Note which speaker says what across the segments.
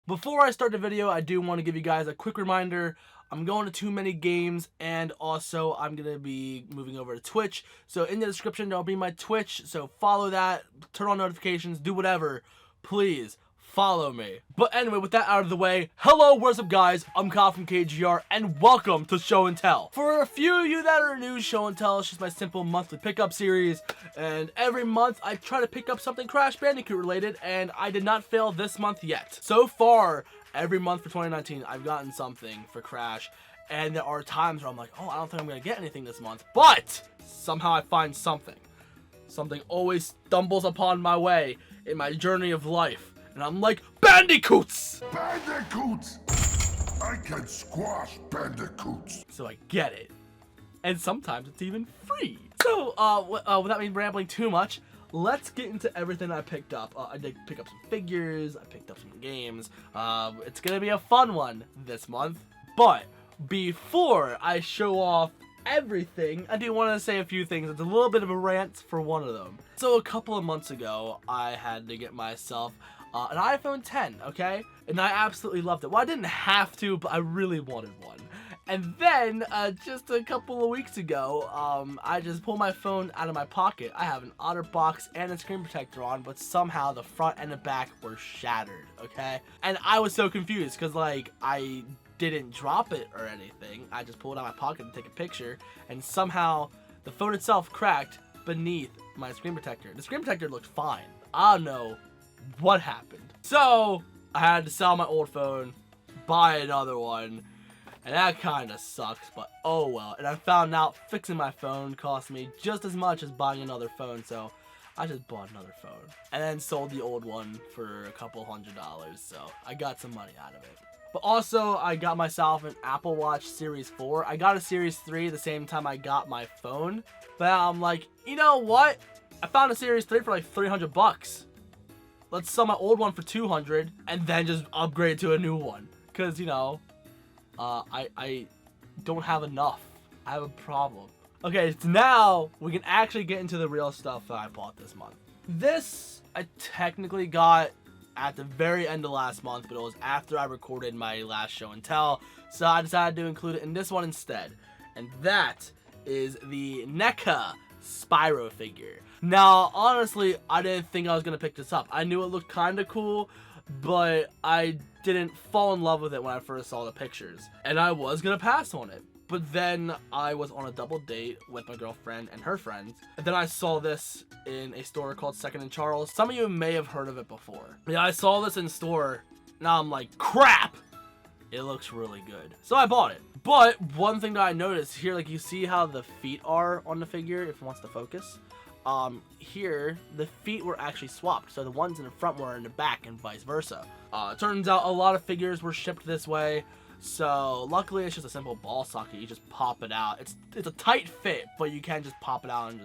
Speaker 1: Before I start the video, I do want to give you guys a quick reminder. I'm going to too many games, and also I'm going to be moving over to Twitch. So in the description, there'll be my Twitch. So follow that, turn on notifications, do whatever. Please follow me. But anyway, with that out of the way, hello, what's up guys? I'm Kyle from KGR, and welcome to Show and Tell. For a few of you that are new, Show and Tell is just my simple monthly pickup series. And every month, I try to pick up something Crash Bandicoot related, and I did not fail this month yet. So far, every month for 2019, I've gotten something for Crash. And there are times where I'm like, oh, I don't think I'm going to get anything this month. But somehow I find something. Something always stumbles upon my way in my journey of life. And I'm like, Bandicoots!
Speaker 2: Bandicoots! I can squash bandicoots.
Speaker 1: So I get it. And sometimes it's even free. So, without me rambling too much, let's get into everything I picked up. I did pick up some figures, I picked up some games. It's gonna be a fun one this month. But before I show off everything, I do want to say a few things. It's a little bit of a rant for one of them. So a couple of months ago, I had to get myself an iPhone 10, okay? And I absolutely loved it. Well, I didn't have to, but I really wanted one. And then, just a couple of weeks ago, I just pulled my phone out of my pocket. I have an OtterBox and a screen protector on, but somehow the front and the back were shattered, okay? And I was so confused, because, like, I didn't drop it or anything. I just pulled it out of my pocket to take a picture, and somehow the phone itself cracked beneath my screen protector. The screen protector looked fine. I don't know what happened. So, I had to sell my old phone, buy another one, and that kind of sucks, but oh well. And I found out fixing my phone cost me just as much as buying another phone, so I just bought another phone. And then sold the old one for a couple $100, so I got some money out of it. But also, I got myself an Apple Watch Series 4. I got a Series 3 the same time I got my phone. But I'm like, you know what? I found a Series 3 for like 300 bucks. Let's sell my old one for 200 and then just upgrade to a new one. Because, you know, I don't have enough. I have a problem. Okay, so now we can actually get into the real stuff that I bought this month. This I technically got at the very end of last month, but it was after I recorded my last show and tell, so I decided to include it in this one instead. And that is the NECA Spyro figure. Now, honestly, I didn't think I was gonna pick this up. I knew it looked kind of cool, but I didn't fall in love with it when I first saw the pictures. And I was gonna pass on it. But then I was on a double date with my girlfriend and her friends. And then I saw this in a store called Second and Charles. Some of you may have heard of it before. Yeah, I saw this in store. Now I'm like, crap! It looks really good. So I bought it. But one thing that I noticed here, like you see how the feet are on the figure, if it wants to focus. Here, the feet were actually swapped. So the ones in the front were in the back and vice versa. It turns out a lot of figures were shipped this way. So luckily it's just a simple ball socket. You just pop it out. It's a tight fit, but you can just pop it out and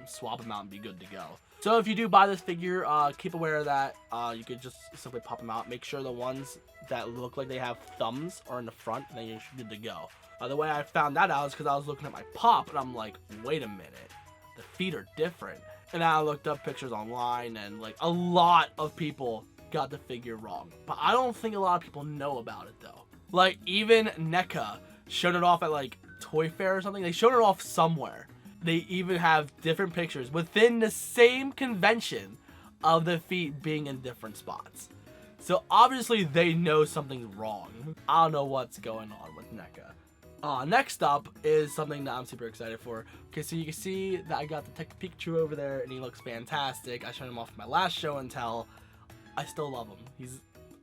Speaker 1: just swap them out and be good to go. So if you do buy this figure, keep aware of that. You could just simply pop them out. Make sure the ones that look like they have thumbs are in the front, and then you're good to go. The way I found that out is because I was looking at my pop, and I'm like, wait a minute, the feet are different. And I looked up pictures online, and like a lot of people got the figure wrong. But I don't think a lot of people know about it though. Like, even NECA showed it off at, like, Toy Fair or something. They showed it off somewhere. They even have different pictures within the same convention of the feet being in different spots. So, obviously, they know something's wrong. I don't know what's going on with NECA. Next up is something that I'm super excited for. Okay, so you can see that I got Detective Pikachu over there, and he looks fantastic. I showed him off in my last show and tell. I still love him.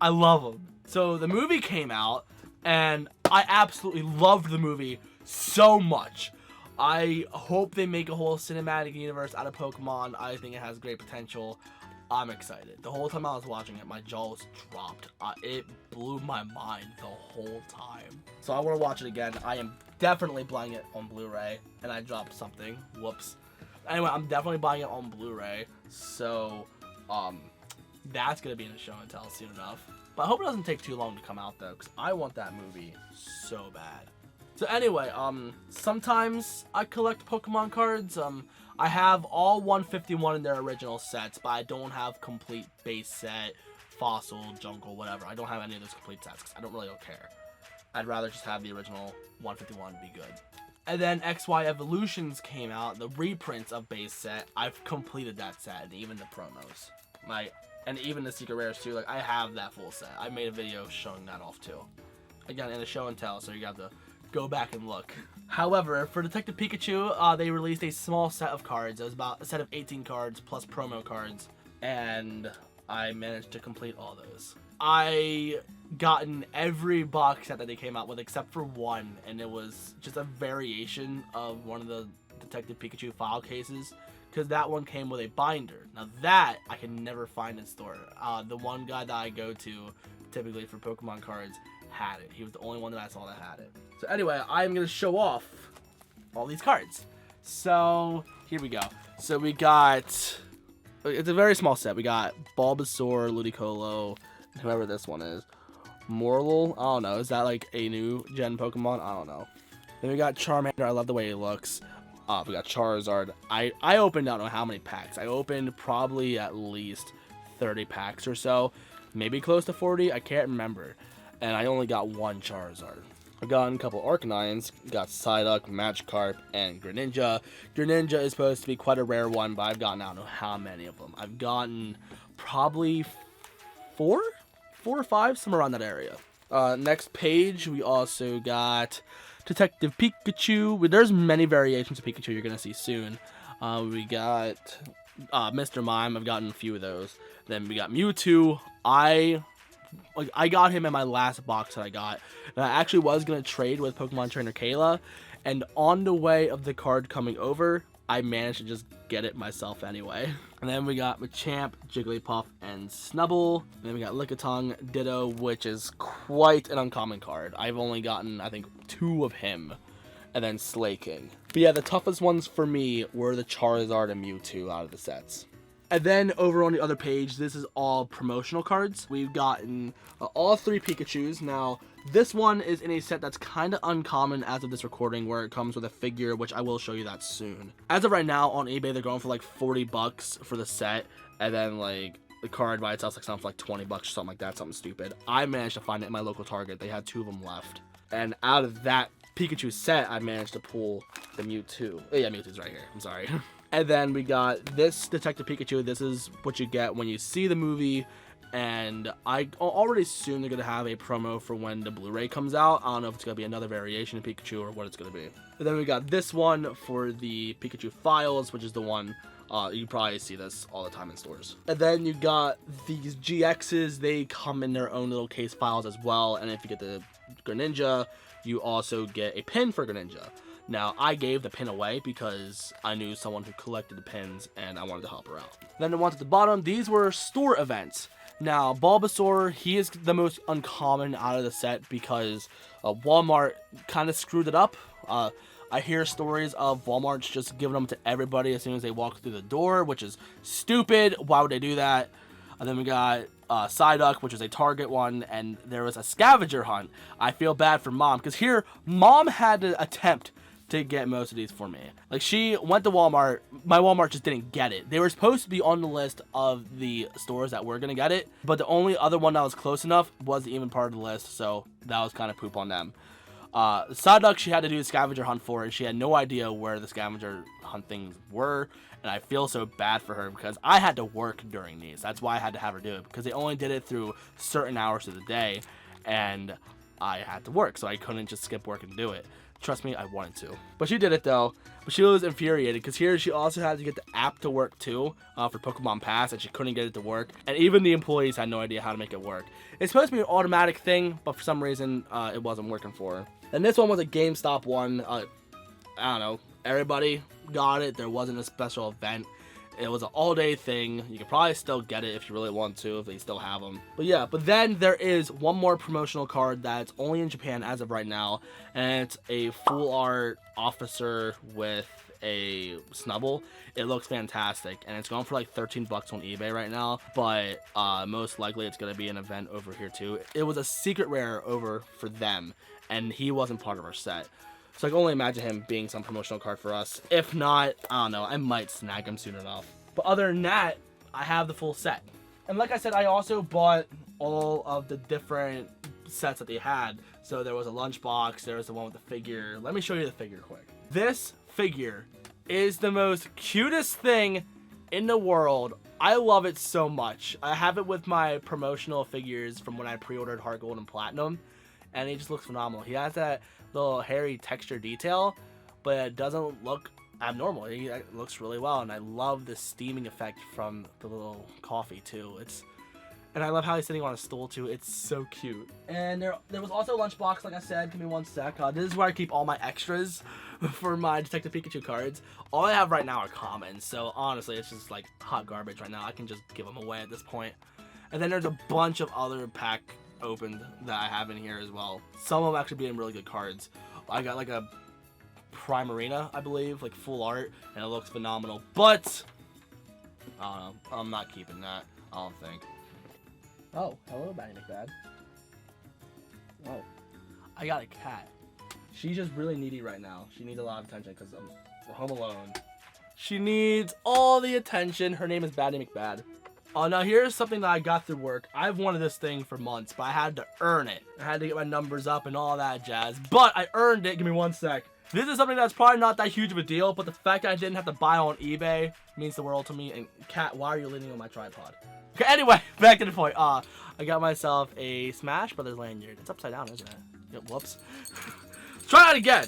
Speaker 1: I love him. So, the movie came out. And I absolutely loved the movie so much. I hope they make a whole cinematic universe out of Pokemon. I think it has great potential. I'm excited. The whole time I was watching it, my jaw was dropped. It blew my mind the whole time. So I want to watch it again. I am definitely buying it on Blu-ray. And I dropped something. Whoops. Anyway, I'm definitely buying it on Blu-ray. So, that's going to be in a show and tell soon enough. But I hope it doesn't take too long to come out though, because I want that movie so bad. So anyway, sometimes I collect Pokemon cards. I have all 151 in their original sets, but I don't have complete base set Fossil, Jungle, whatever. I don't have any of those complete sets because I don't really care. I'd rather just have the original 151 be good. And then XY Evolutions came out, the reprints of base set. I've completed that set, and even the promos. And even the secret rares too. Like, I have that full set. I made a video showing that off too. Again, in a show and tell, so you have to go back and look. However, for Detective Pikachu, they released a small set of cards. It was about a set of 18 cards plus promo cards, and I managed to complete all those. I gotten every box set that they came out with except for one, and it was just a variation of one of the Detective Pikachu file cases, because that one came with a binder. Now that I can never find in store. The one guy that I go to typically for Pokemon cards had it. He was the only one that I saw that had it. So anyway, I'm gonna show off all these cards. So here we go. So we got, it's a very small set. We got Bulbasaur, Ludicolo, whoever this one is. Morlul, I don't know. Is that like a new gen Pokemon? I don't know. Then we got Charmander. I love the way he looks. We got Charizard. I opened, I don't know how many packs. I opened probably at least 30 packs or so. Maybe close to 40. I can't remember. And I only got one Charizard. I've gotten a couple Arcanines. Got Psyduck, Magikarp, and Greninja. Greninja is supposed to be quite a rare one, but I've gotten I don't know how many of them. I've gotten probably four or five, somewhere around that area. Next page, we also got Detective Pikachu. There's many variations of Pikachu you're going to see soon. We got Mr. Mime. I've gotten a few of those. Then we got Mewtwo. I got him in my last box that I got. And I actually was going to trade with Pokemon Trainer Kayla. And on the way of the card coming over, I managed to just get it myself anyway. And then we got Machamp, Jigglypuff, and Snubbull. And then we got Lickitung, Ditto, which is quite an uncommon card. I've only gotten, I think, 2 of him. And then Slaking. But yeah, the toughest ones for me were the Charizard and Mewtwo out of the sets. And then over on the other page, this is all promotional cards. We've gotten all 3 Pikachus. Now, this one is in a set that's kind of uncommon as of this recording, where it comes with a figure, which I will show you that soon. As of right now, on eBay, they're going for like 40 bucks for the set. And then like the card by itself like something for like 20 bucks or something like that, something stupid. I managed to find it in my local Target. They had 2 of them left. And out of that Pikachu set, I managed to pull the Mewtwo. Oh yeah, Mewtwo's right here. I'm sorry. And then we got this Detective Pikachu. This is what you get when you see the movie. And I already assume they're going to have a promo for when the Blu-ray comes out. I don't know if it's going to be another variation of Pikachu or what it's going to be. And then we got this one for the Pikachu Files, which is the one, you probably see this all the time in stores. And then you got these GXs. They come in their own little case files as well. And if you get the Greninja, you also get a pin for Greninja. Now, I gave the pin away because I knew someone who collected the pins and I wanted to help her out. Then the ones at the bottom, these were store events. Now, Bulbasaur, he is the most uncommon out of the set because Walmart kind of screwed it up. I hear stories of Walmart's just giving them to everybody as soon as they walk through the door, which is stupid. Why would they do that? And then we got Psyduck, which is a Target one, and there was a scavenger hunt. I feel bad for Mom, because here, Mom had to attempt to get most of these for me. Like, she went to Walmart. My Walmart just didn't get it. They were supposed to be on the list of the stores that were gonna get it, but the only other one that was close enough wasn't even part of the list, so that was kind of poop on them. Psyduck, she had to do the scavenger hunt for it. She had no idea where the scavenger hunt things were, and I feel so bad for her because I had to work during these. That's why I had to have her do it, because they only did it through certain hours of the day, and I had to work, so I couldn't just skip work and do it. Trust me, I wanted to. But she did it though. But she was infuriated because here she also had to get the app to work too for Pokemon Pass, and she couldn't get it to work. And even the employees had no idea how to make it work. It's supposed to be an automatic thing, but for some reason it wasn't working for her. And this one was a GameStop one. I don't know. Everybody got it. There wasn't a special event. It was an all-day thing. You could probably still get it if you really want to, if they still have them. But yeah, but then there is one more promotional card that's only in Japan as of right now, and it's a full art officer with a Snubbull. It looks fantastic, and it's going for like 13 bucks on eBay right now, but most likely it's going to be an event over here too. It was a secret rare over for them, and he wasn't part of our set. So I can only imagine him being some promotional card for us. If not, I don't know, I might snag him soon enough. But other than that, I have the full set. And like I said, I also bought all of the different sets that they had. So there was a lunchbox, there was the one with the figure. Let me show you the figure quick. This figure is the most cutest thing in the world. I love it so much. I have it with my promotional figures from when I pre-ordered Heart Gold and Platinum, and he just looks phenomenal. He has that little hairy texture detail, but it doesn't look abnormal. It looks really well, and I love the steaming effect from the little coffee too. And I love how he's sitting on a stool too. It's so cute. And there was also a lunchbox, like I said. Give me one sec. This is where I keep all my extras for my Detective Pikachu cards. All I have right now are commons, so honestly, it's just like hot garbage right now. I can just give them away at this point. And then there's a bunch of other pack opened that I have in here as well. Some of them actually being really good cards. I got like a Primarina, I believe, like full art, and it looks phenomenal. But I don't know. I'm not keeping that. I don't think. Oh, hello, Bandicoots. Oh, I got a cat. She's just really needy right now. She needs a lot of attention because we're home alone. She needs all the attention. Her name is Bandicoots. Oh, now here's something that I got through work. I've wanted this thing for months, but I had to earn it. I had to get my numbers up and all that jazz. But I earned it. Give me one sec. This is something that's probably not that huge of a deal, but the fact that I didn't have to buy on eBay means the world to me. And cat, why are you leaning on my tripod? Okay, anyway, back to the point. I got myself a Smash Brothers lanyard. It's upside down, isn't it? Yep, whoops. Let's try that again.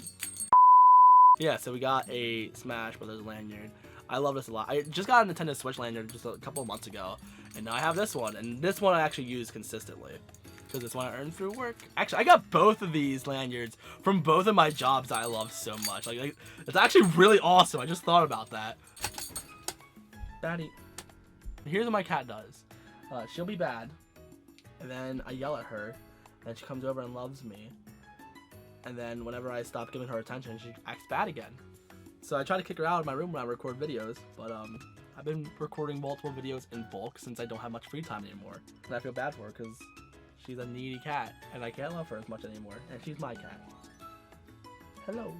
Speaker 1: Yeah, so we got a Smash Brothers lanyard. I love this a lot. I just got a Nintendo Switch lanyard just a couple of months ago, and now I have this one. And this one I actually use consistently because this one I earned through work. Actually, I got both of these lanyards from both of my jobs that I love so much. Like it's actually really awesome. I just thought about that. Daddy. Here's what my cat does. She'll be bad, and then I yell at her, and she comes over and loves me. And then whenever I stop giving her attention, she acts bad again. So I try to kick her out of my room when I record videos, but I've been recording multiple videos in bulk since I don't have much free time anymore. And I feel bad for her because she's a needy cat, and I can't love her as much anymore. And she's my cat. Hello.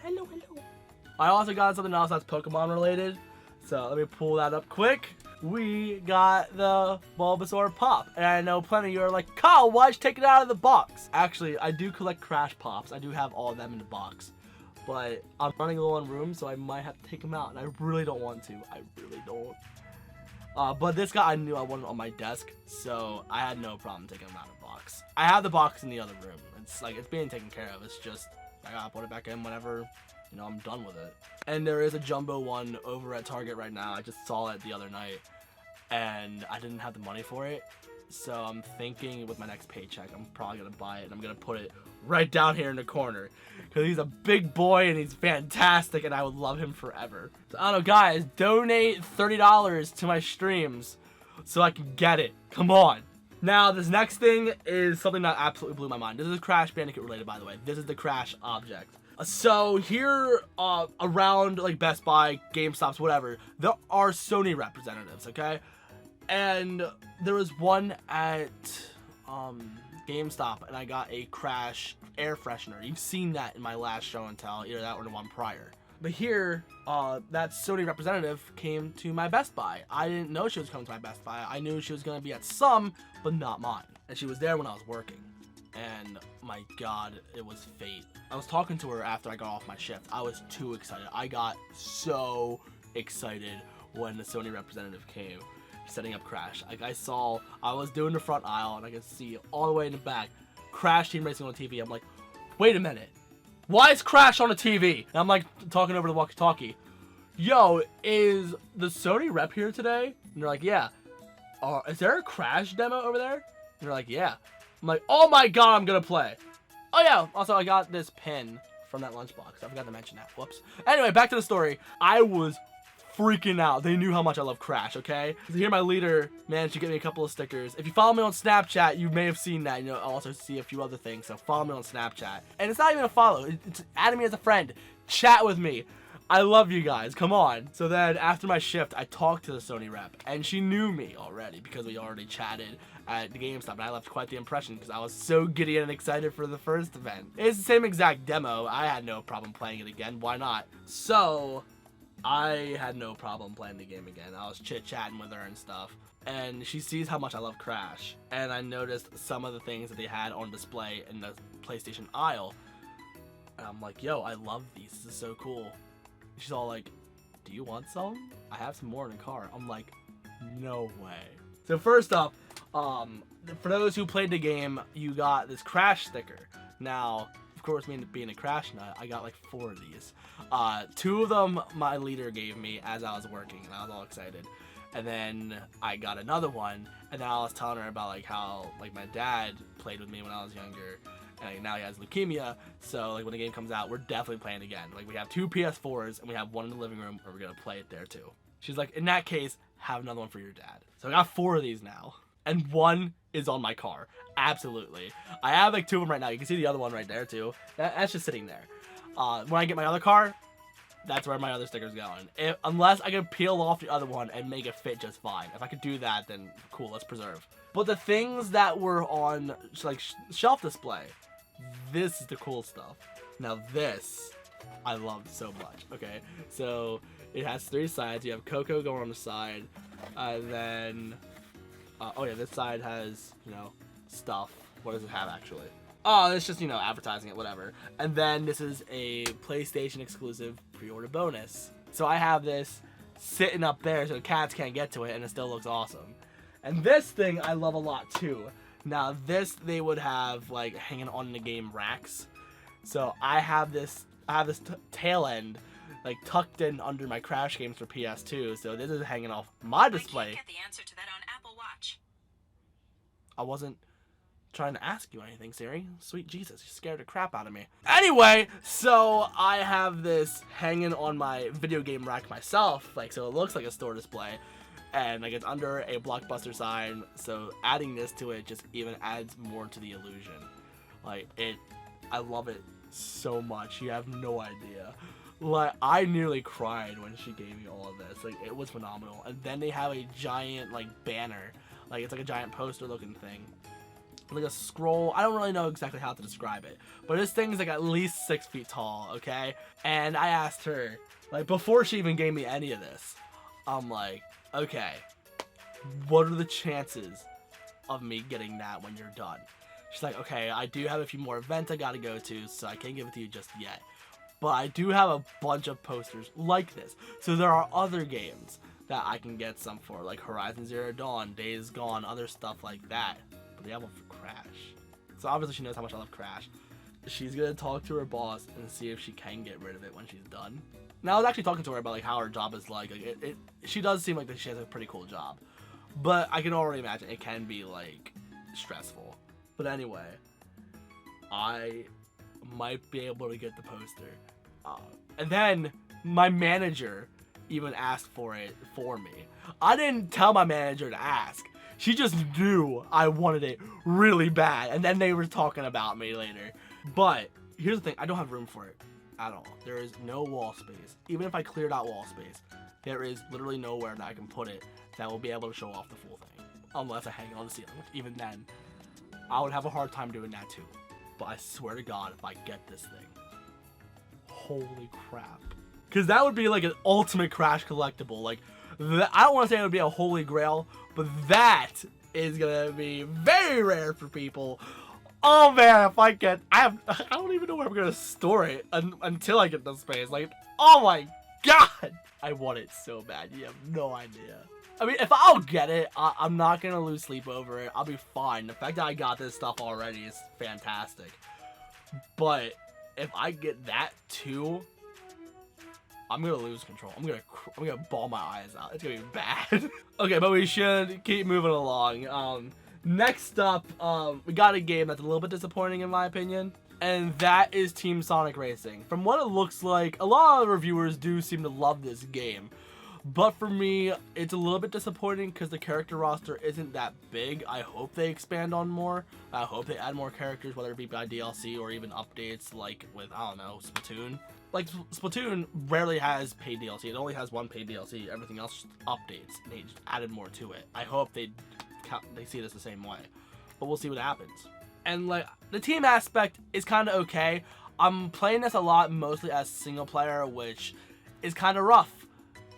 Speaker 1: Hello, hello. I also got something else that's Pokemon related. So let me pull that up quick. We got the Bulbasaur Pop. And I know plenty of you are like, Kyle, why'd you take it out of the box? Actually, I do collect Crash Pops. I do have all of them in the box. But I'm running low on room, so I might have to take them out. And I really don't want to. I really don't. But this guy, I knew I wanted on my desk. So I had no problem taking him out of the box. I have the box in the other room. It's like, it's being taken care of. It's just, I gotta put it back in whenever, you know, I'm done with it. And there is a jumbo one over at Target right now. I just saw it the other night, and I didn't have the money for it. So I'm thinking with my next paycheck, I'm probably gonna buy it, and I'm gonna put it right down here in the corner, because he's a big boy and he's fantastic, and I would love him forever. So I don't know, guys, donate $30 to my streams so I can get it. Come on. Now, this next thing is something that absolutely blew my mind. This is Crash Bandicoot related, by the way. This is the Crash object. So here around like Best Buy, GameStops, whatever, there are Sony representatives, okay? And there was one at GameStop, and I got a Crash air freshener. You've seen that in my last show and tell, either that or the one prior. But here, that Sony representative came to my Best Buy. I didn't know she was coming to my Best Buy. I knew she was going to be at some, but not mine. And she was there when I was working. And my God, it was fate. I was talking to her after I got off my shift. I was too excited. I got so excited when the Sony representative came, setting up Crash. Like I was doing the front aisle, and I could see all the way in the back, Crash Team Racing on TV. I'm like, wait a minute. Why is Crash on a TV? And I'm like talking over the walkie-talkie. Yo, is the Sony rep here today? And they're like, yeah. Is there a Crash demo over there? And they're like, yeah. I'm like, oh my God, I'm gonna play. Oh yeah, also I got this pin from that lunchbox. I forgot to mention that, whoops. Anyway, back to the story. I was freaking out. They knew how much I love Crash, okay? So here my leader managed to get me a couple of stickers. If you follow me on Snapchat, you may have seen that. You know, I'll also see a few other things, so follow me on Snapchat. And it's not even a follow, it's adding me as a friend. Chat with me. I love you guys, come on. So then after my shift, I talked to the Sony rep, and she knew me already because we already chatted at the GameStop, and I left quite the impression because I was so giddy and excited for the first event. It's the same exact demo. I had no problem playing it again. Why not? So I had no problem playing the game again. I was chit-chatting with her and stuff. And she sees how much I love Crash. And I noticed some of the things that they had on display in the PlayStation aisle. And I'm like, yo, I love these. This is so cool. She's all like, do you want some? I have some more in the car. I'm like, no way. So first up, for those who played the game, you got this Crash sticker. Now, of course, me being a Crash nut, I got like 4 of these. 2 of them my leader gave me as I was working, and I was all excited. And then I got another one, and then I was telling her about like how like my dad played with me when I was younger, and like, now he has leukemia. So like when the game comes out, we're definitely playing again. Like we have 2 PS4s, and we have one in the living room, where we're gonna play it there too. She's like, in that case, have another one for your dad. So I got 4 of these now, and 1 is on my car. Absolutely, I have like 2 of them right now. You can see the other one right there too. That's just sitting there. When I get my other car, that's where my other sticker's going. Unless I can peel off the other one and make it fit just fine. If I could do that, then cool, let's preserve. But the things that were on like shelf display, this is the cool stuff. Now this, I loved so much. Okay, so it has 3 sides. You have Coco going on the side, and then, oh yeah, this side has, you know, stuff. What does it have actually? Oh, it's just, you know, advertising it, whatever. And then this is a PlayStation exclusive pre-order bonus. So I have this sitting up there so the cats can't get to it, and it still looks awesome. And this thing I love a lot too. Now this they would have like hanging on the game racks. So I have this tail end like tucked in under my Crash games for PS2. So this is hanging off my display.
Speaker 3: I can't get the answer to that on Apple Watch.
Speaker 1: I wasn't trying to ask you anything, Siri. Sweet Jesus, you scared the crap out of me. Anyway, so I have this hanging on my video game rack myself, like, so it looks like a store display, and like it's under a Blockbuster sign, so adding this to it just even adds more to the illusion. Like, I love it so much, you have no idea. Like, I nearly cried when she gave me all of this. Like, it was phenomenal. And then they have a giant, like, banner. Like, it's like a giant poster looking thing. Like a scroll. I don't really know exactly how to describe it, but this thing's like at least 6 feet tall, okay? And I asked her, like, before she even gave me any of this, I'm like, okay, what are the chances of me getting that when you're done? She's like, okay, I do have a few more events I gotta go to, so I can't give it to you just yet, but I do have a bunch of posters like this. So there are other games that I can get some for, like Horizon Zero Dawn, Days Gone, other stuff like that. But they have one for Crash. So obviously she knows how much I love Crash. She's gonna talk to her boss and see if she can get rid of it when she's done. Now I was actually talking to her about like how her job is like she does seem like that she has a pretty cool job. But I can already imagine it can be like stressful. But anyway, I might be able to get the poster. And then my manager even asked for it for me. I didn't tell my manager to ask. She just knew I wanted it really bad, and then they were talking about me later. But here's the thing, I don't have room for it at all. There is no wall space. Even if I cleared out wall space, there is literally nowhere that I can put it that will be able to show off the full thing. Unless I hang it on the ceiling. Even then, I would have a hard time doing that too. But I swear to God, if I get this thing, holy crap. Because that would be like an ultimate Crash collectible. Like, I don't want to say it would be a holy grail, but that is gonna be very rare for people. Oh man, if I get, I don't even know where I'm gonna store it until I get the space. Like, oh my God, I want it so bad. You have no idea. I mean, if I'll get it, I'm not gonna lose sleep over it. I'll be fine. The fact that I got this stuff already is fantastic. But if I get that too, I'm gonna lose control. I'm gonna bawl my eyes out. It's gonna be bad. Okay, but we should keep moving along. Next up, we got a game that's a little bit disappointing in my opinion, and that is Team Sonic Racing. From what it looks like, a lot of reviewers do seem to love this game, but for me, it's a little bit disappointing because the character roster isn't that big. I hope they expand on more. I hope they add more characters, whether it be by DLC or even updates like with, I don't know, Splatoon. Like, Splatoon rarely has paid DLC. It only has one paid DLC. Everything else updates. They just added more to it. I hope they see this the same way. But we'll see what happens. And, like, the team aspect is kind of okay. I'm playing this a lot mostly as single player, which is kind of rough.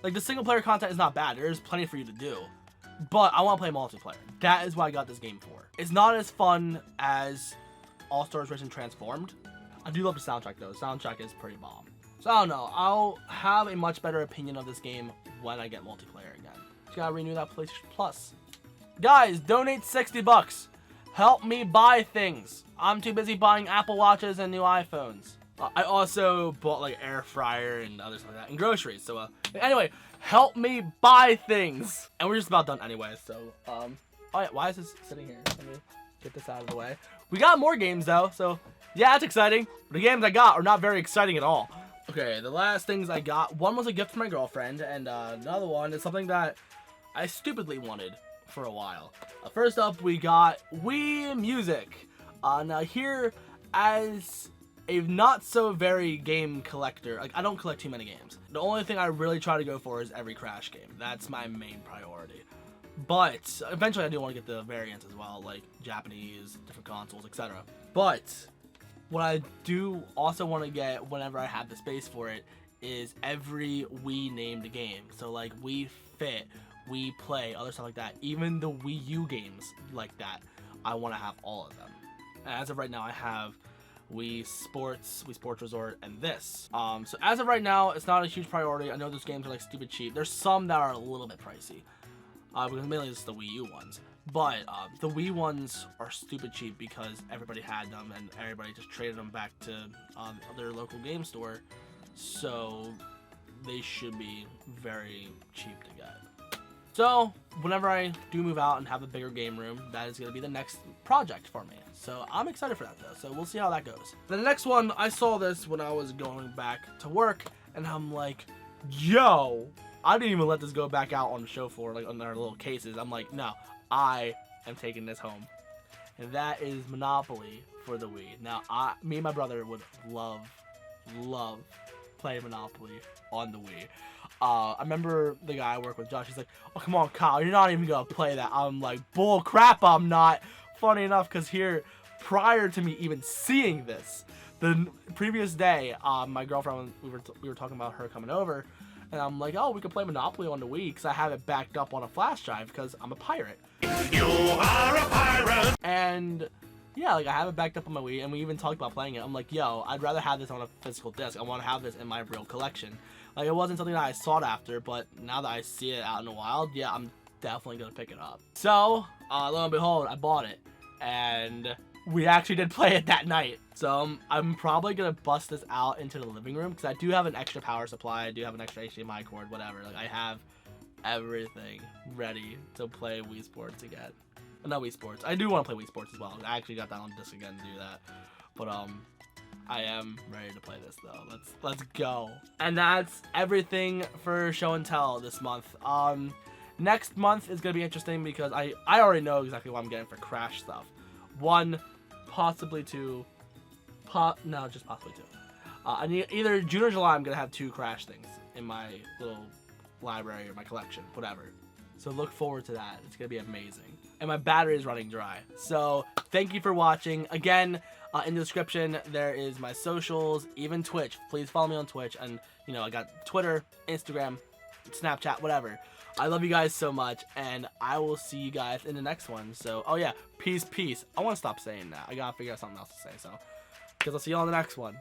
Speaker 1: Like, the single player content is not bad. There's plenty for you to do. But I want to play multiplayer. That is what I got this game for. It's not as fun as All-Stars Racing Transformed. I do love the soundtrack, though. The soundtrack is pretty bomb. So, I don't know. I'll have a much better opinion of this game when I get multiplayer again. Just gotta renew that PlayStation Plus. Guys, donate $60. Help me buy things. I'm too busy buying Apple Watches and new iPhones. I also bought like air fryer and other stuff like that and groceries. So anyway, help me buy things. And we're just about done anyway. So oh yeah, why is this sitting here? Let me get this out of the way. We got more games though. So yeah, that's exciting. The games I got are not very exciting at all. Okay, the last things I got. One was a gift from my girlfriend, and another one is something that I stupidly wanted for a while. First up, we got Wii Music. Now here, as a not so very game collector, like I don't collect too many games. The only thing I really try to go for is every Crash game. That's my main priority. But eventually I do want to get the variants as well, like Japanese, different consoles, etc. But what I do also want to get whenever I have the space for it is every Wii named game. So like Wii Fit, Wii Play, other stuff like that. Even the Wii U games like that, I want to have all of them. And as of right now, I have Wii Sports, Wii Sports Resort, and this. So as of right now, it's not a huge priority. I know those games are like stupid cheap. There's some that are a little bit pricey, because mainly it's the Wii U ones. But the Wii ones are stupid cheap because everybody had them and everybody just traded them back to their local game store. So they should be very cheap to get. So whenever I do move out and have a bigger game room, that is going to be the next project for me. So I'm excited for that though. So we'll see how that goes. The next one, I saw this when I was going back to work and I'm like, yo, I didn't even let this go back out on the show floor, like on our little cases. I'm like, no, I am taking this home. And that is Monopoly for the Wii. Now, me and my brother would love playing Monopoly on the Wii. I remember the guy I work with, Josh, he's like, oh, come on, Kyle, you're not even going to play that. I'm like, bull crap, I'm not. Funny enough, because here, prior to me even seeing this, the previous day, my girlfriend, we were talking about her coming over, and I'm like, oh, we could play Monopoly on the Wii, because I have it backed up on a flash drive, because I'm a pirate.
Speaker 2: You are a pirate!
Speaker 1: And yeah, like I have it backed up on my Wii, and we even talked about playing it. I'm like, yo, I'd rather have this on a physical disc. I want to have this in my real collection. Like, it wasn't something that I sought after, but now that I see it out in the wild, yeah, I'm definitely going to pick it up. So, lo and behold, I bought it, and we actually did play it that night. So, I'm probably going to bust this out into the living room, because I do have an extra power supply, I do have an extra HDMI cord, whatever. Like, I have everything ready to play Wii Sports again. Not Wii Sports. I do want to play Wii Sports as well. I actually got that on disc again to do that. But, I am ready to play this though. Let's go. And that's everything for show and tell this month. Next month is gonna be interesting because I already know exactly what I'm getting for Crash stuff. One, possibly two. No, just possibly two. I need either June or July. I'm gonna have 2 Crash things in my little library or my collection, whatever. So look forward to that. It's gonna be amazing. And my battery is running dry. So thank you for watching. Again, in the description, there is my socials, even Twitch. Please follow me on Twitch. And, you know, I got Twitter, Instagram, Snapchat, whatever. I love you guys so much, and I will see you guys in the next one. So, oh yeah, peace. I want to stop saying that. I got to figure out something else to say, so. Because I'll see you on the next one.